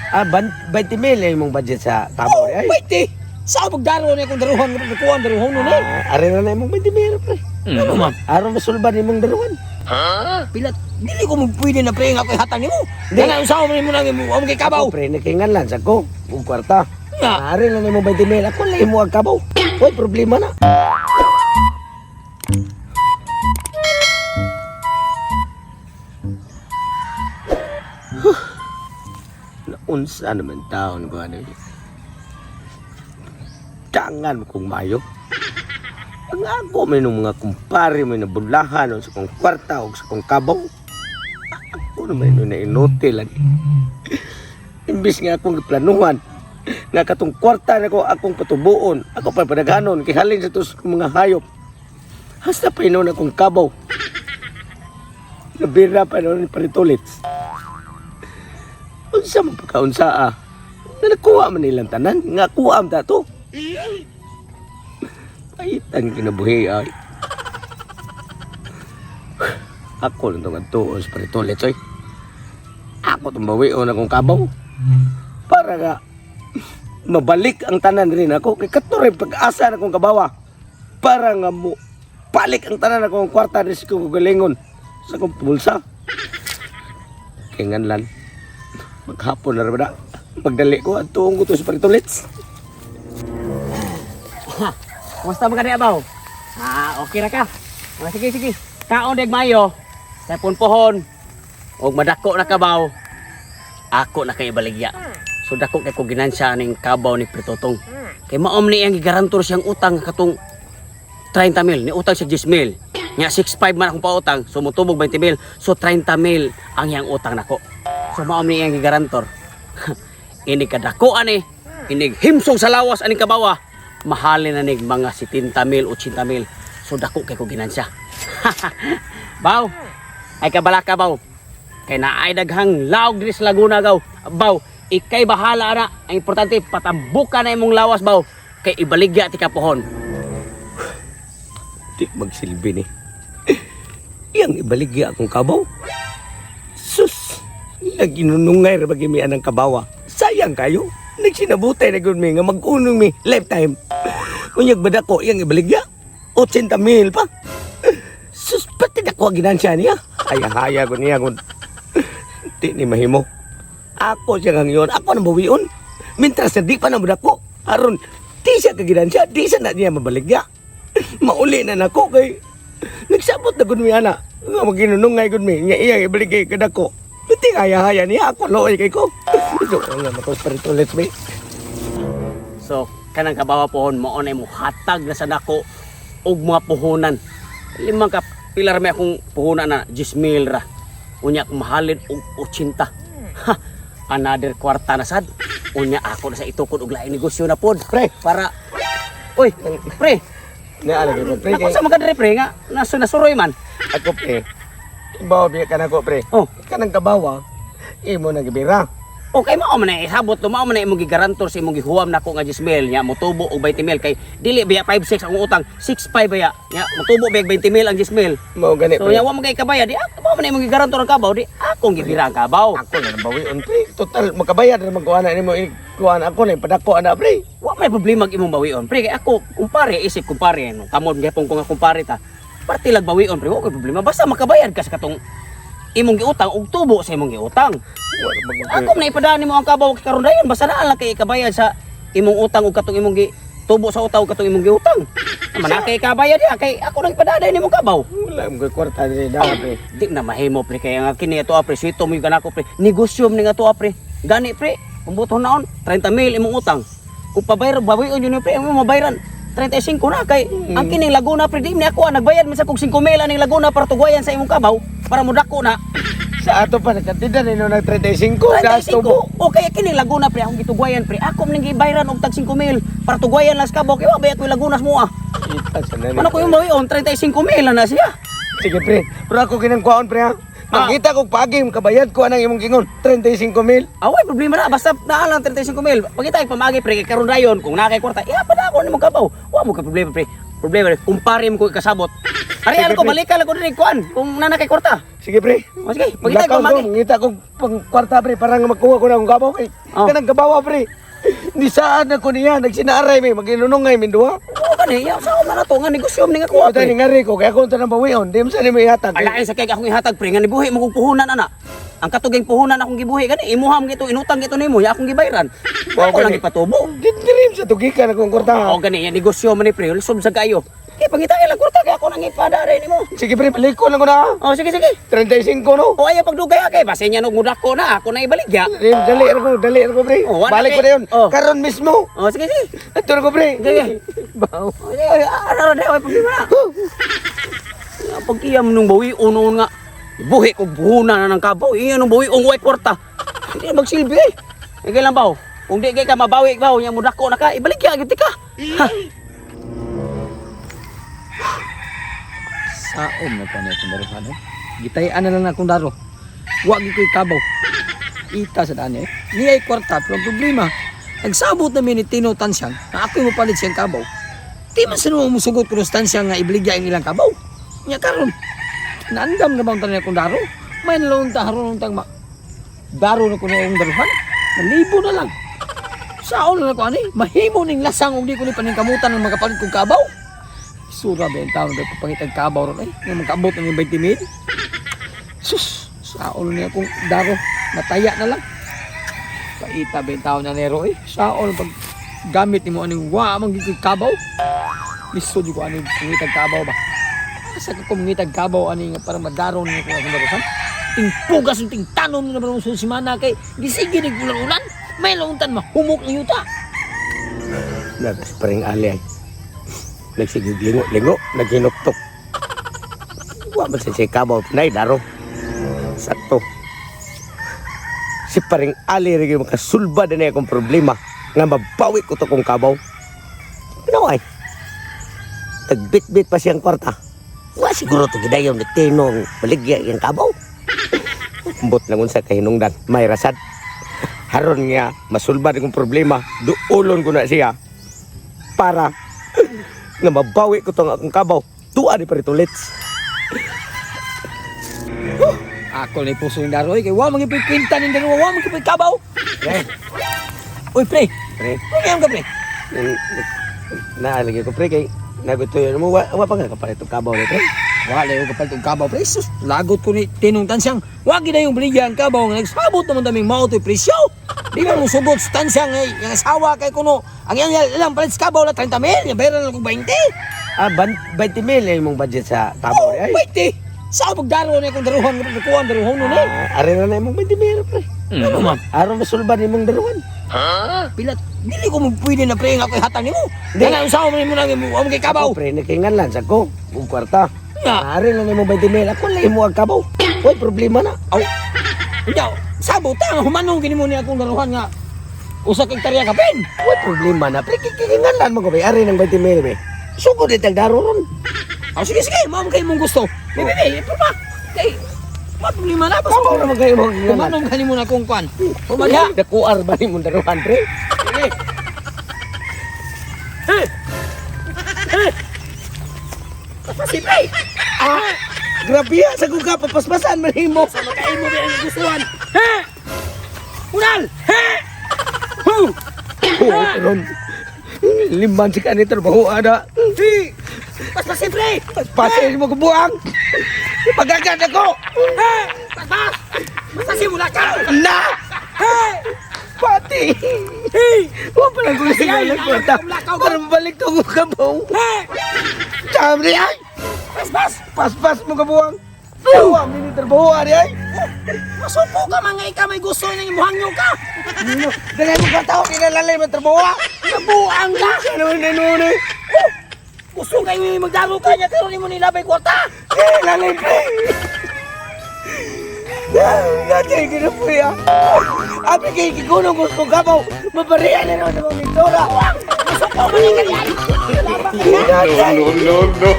20,000 ay mong budget sa tabo ay. Wait Saan magdaro na kung daruhan nga nakuha ang daruhan nun eh? Ari na imong 20,000 pre. Ano man? Aron masulban imong daruhan. Pilat, dili ko pwede na pre nga ko'y hatang nimo. Di na usaw mo nimo nang imo kay kabaw. Ako, pre, nakingan lang sa ko. Kung kwarta. Nga. Ari na imong 20,000. Ako lang imo ang kabaw. Oy, problema na. Naunsa naman taon ko ano. Tangan kong mayo. Ang ako may nung mga kumpare may nabulahan o sa kong kwarta o sa kong kabaw. Ako naman nung nainote lagi. Imbis nga akong planuhan nga katong kwarta na ko akong patubuon. Ako pa padaganon kay halin sa tos mga hayop. Hasta pa inon akong kabaw. Nabira pa noon ni Paritolits. Unsa mo pagkaunsa ah. Na nakuha man nilang tanan. Nga kuha am dato. Paitan kinabuhi ay. Ako lang itong tuos Paritolits ay. Ako tumbawion akong kabaw. Para nga mabalik ang tanan rin ako. Kay katuloy pag-asa na akong kabawa. Para nga mo balik ang tanan akong kwarta rin ko galingon sa akong pulsa. Kingan lang. Maghapon na rin magdali ko at tuong ko to sa Paritolits. Kumusta mga abaw? Okay na ka. Sige. Kaon deg mayo. Sa punpohon. Og madako na kabaw. Ako na kay baligya. So dako kay ko ginansya ning kabaw ni Pritotong. Kay maom ni ang gigarantor siyang utang katong 30,000 ni utang siya 10,000. Nya 6.5 man akong pautang, so mutubog 20,000. So 30,000 ang iyang utang nako. So maom ni ang gigarantor. Ini kadako ani, ini himsong sa lawas ani kabawa. Mahalin na nig mga 70,000, 80,000. So dako kay ko ginansya. Baw, ay kabalaka baw. Kay naay daghang laog diri sa Laguna gaw. Baw, ikay bahala na. Ang importante patambukan na imong lawas baw. Kay ibaligya ti kapohon. Di magsilbi ni. Iyang ibaligya akong kabaw. Sus, lagi nunungay ra bagi mi anang kabawa. Sayang kayo. Nagsinabutay na gud mi nga mag-unong mi lifetime. Unyag bada ko iyang ibaligya. 80,000 pa. Sus, pati na ko ginansya niya. Haya-haya ko niya kung di ni mahimo. Ako siya kang yun. Ako nang bawion. Mintras na di pa na bada ko. Aron, di siya kaginansya. Di siya na niya mabaligya. Mauli na nako kay nagsabot na gud mi ana. Nga maginunungay gud mi nga iyang ibaligay kada ko. Pati haya-haya niya ako looy kay ko. So, nga matos Paritolits mi. So, kanang kabawa pohon mao na mo hatag na sa dako og mga puhunan. Limang ka pilar may akong puhunan na 10,000 ra. Unya akong mahalin og 80. Ha, another kwarta na sad. Unya ako na sa itukod og laing negosyo na pod. Pre, Para Uy, pre. naalala ko pre. Ako sa mga dre pre nga nasuroy man. Ako pre. Ibaw biya ka na ko pre. Oh, Kanang kabawa, imo na gibira. okay mao man na isabot mao man na imong gigarantor sa imong gihuwam nako nga 10,000 nya motubo og 20,000 kay dili biya 5-6 ang utang 6.5 biya nya motubo biya 20,000 ang 10,000. Mao gani So pre. nya wa man kay kabaya di ako mao man na imong gigarantor ang kabaw di akong gibira ang kabaw. Ako na nabawion pre. Total makabayad na magkuha na nimo kuha ako na padako ana pre. Wa may problema ang imong bawion. Pre kay ako kumpare isip kumpare no. Tamod gyapon ko nga kumpare ta. Parte lag bawion pre wa koy problema basta makabayad ka sa katong imong giutang ug tubo sa imong giutang. Wala bang Ako na ipadaan nimo ang kabaw karon dayon basta naa lang kay kabayad sa imong utang ug katong imong tubo sa utaw katong imong giutang. Man kay kabayad ya kay ako nang ipadaan nimo kabaw. wala mo kwarta ni daw pre. Di na mahimo pre kay ang kini ato pre suito mo ganako pre. Negosyo ni ato pre. Gani pre, kumbuton naon 30,000 imong utang. Kung pabayran bawion yun pre imong mabayaran 35 na kay ang kining Laguna pre di ni ako nagbayad minsan kog 5,000 aning Laguna para tuguyan sa imong kabaw para modako na. Sa ato pa nakatida nino nag 35 sa 35. tubo. O kaya kini Laguna pre akong gituguyan pre. Ako man gibayran og tag 5,000 para tuguyan lang sa kabaw kay wa bayad ko Lagunas mo ah. Ita sa nani. Ano ko yung bawion 35,000 na siya. Sige pre. Pero ako kinang kuhaon pre ha. Makita ko pagim kabayad ko anang imong gingon 35,000. Away problema na basta naa lang 35,000. Pagita pamagi pre kay karon dayon kung naa kay kwarta, iya pa na ako nimo kabaw. Wa mo ka problema pre. Problema, kumpare mo ko kasabot. Ari, Sige, ano ko, pre. balikan ako din kuan. Kung nana kay kwarta. Sige, pre. O sige, pagkita ko Lakaw magi. ngita ko pang kwarta, pre, para nga makuha ko na akong kabaw. Kay, Oh. kanang kabawa, pre. Ni saan ako niya, nagsinaaray, may maginunungay, min duha. Oo kani, yaw sa ako man ato nga negosyo ni nga ko. Ito ni ngari ko, kaya ako ito nang bawion. Di mo saan may hatag. Alain sa kay akong ihatag pre nga nibuhi mo kong puhunan ana. Ang katuging puhunan akong gibuhi gani imuham gito inutang gito nimo ya akong gibayran. Ako lang ipatubo. Dirim sa tugikan akong kwarta. Oo gani yan negosyo man ni pre, lisod sa kayo. Kaya pangita lang kurta kay ako nang ipadare nimo. Sige, pre, paliko lang ko na. Oh sige sige. 35, no? O ayaw pagdugay kay base nya no mudako na ako na ibaligya. Dali ako, pre. Oh, wala, Balik ko pre. na yun. Oh. Karon mismo. Oh sige sige. Ito na ko, pre. Sige. Baw. Ano na ay problema na. Pagkiyam nung bawi unon nga buhi ko buhuna na ng kabaw. Iyan nung bawi ungway kwarta. Hindi na magsilbi eh. Igay lang baw. Kung di kay ka mabawi baw yang mudako na ka ibaligya gyud ka. Ha. Saom na pa niya itong daruhan eh. Gitayaan na lang na akong daro. Huwag ko'y kabaw. Ita sa daan eh. Niya'y kwarta, pero ang problema, nagsabot na minitino tansyan na ako'y mapalit siyang kabaw. Di man sino musugot ko ng tansyan nga ibaligya ang ilang kabaw. Nya karon, naandam na bang tanin akong daro? May nalawang taharon ng tang daro na ko na yung daruhan. Nalibo na lang. Saon na ako ani, mahimo ning lasang ug di ko ni paningkamutan ng magapalit kong kabaw. Sura ba yung taon na pangitag kabaw ron ay, nga magkaabot ng 20,000. Sus, saon niya akong daro, nataya na lang. Paita ba yung taon na nero eh, saon pag gamit ni mo aning amang gigig kabaw. Lisod ko aning pangitag kabaw ba. Asa ka kumangitag kabaw aning nga para madaro niya kung akong darusan. Ting pugas yung ting tanom na naman sa simana kay gisigi ng ulan-ulan. May launtan mahumok na yuta. Nabas pa rin ali ay. Nagsigig lingo, naghinuktok. Wa man siya kabaw, nay, daro. Sakto. Si paring ali rin makasulba na niya akong problema nga mabawi ko to kong kabaw. Ano ay? Tagbit-bit pa siyang kwarta. Wa siguro to gidayon ni Tinong baligya yung kabaw. Ambot lang unsa kay hinungdan, may rasad. Haron nga masulba akong problema, duulon ko na siya para nga mabawi ko tong akong kabaw. Tuwa ni paritulits. Ako na puso yung daro, kay wa magipit pinta ng dalawa, wa magipit kabaw. Pre, Uy, pre, pre, pagyan ka, pre. naalagay ko pre kay nagutuyo mo wa pa nga kapalit tong kabaw ni pre. Wala yung kapal itong kabaw, pre. Sus, lagot ko ni Tinong Tansyang. Wag na yung baligyan kabaw nga nagsabot naman daming mauto presyo. Di ba mong sugot sa Tansyang eh, yung asawa kay kuno. Ang yan lang palit sa kabaw na 30,000, yung bayaran lang kong 20. Ah, 20 mil yung mong budget sa kabaw Oh, ni ay. 20. Sa pagdaro na akong daruhan, nakuha ang daruhan nun eh. Ari na na imong 20 mil pre. Ano man? Aron masulba ni mong daruhan. Pilat, dili ko mo pwede na pre nga ako'y hatang ni mo. Di. Dahil ang usawa mo mo lang yung kay kabaw. Ako, pre, nakingan lang sa ko. Kung kwarta. Nga. Ari na na imong 20 mil. Ako lang mo ang kabaw. Uy, problema na. Aw, hindi sabot ang humanong gini mo niya akong daruhan nga. Usa kay tarya kapin. Uy, problema na. Pre, kikingan lang mo ko. Ari ng 20 mil be. Sugod itag daro ron. Aw, sige, mao kayo mong gusto. Bebe, ito pa. Kay, problema na. Kabaw naman kayo mo kikingan. Humanong ka ni mo na kung kwan. Humanong. Dakuar ba ni mong daruhan pre? Pasipay! Ah, grabe ya. Sa kuka, papaspasan man mo. Sa makain mo ba ang gustuhan? Ha? Unal! Ha? Hu! Oo, ron. Liman si kanito, baho ada. Si, Pasipay! pasin mo kubuang. Pagagad ako. Ha? Paspas! Pasimula ka! Na! Ha? Pati! Hey! Huwag pa lang kung sila ng kwarta. Para mabalik to ang kabaw. Ha? Tsam rin ay! Paspas! Paspas mo kabuang. Tawa, minitar baho ari ay. Masupo ka mga ikaw may gusto na yung muhangyo ka! Dagay mo ka tao, kinalalay mo trabaho. Nabuang ka! Ano na nun eh? Gusto kayo yung magdaro ka niya pero di mo nilabay kwarta! Lalay pre! Nandiyan ka na po ya. Abi kay kikunong gusto kabaw. Mabarihan na naman sa mga mintora. Masupo man yung ganyan! Nandiyan! no, no, no.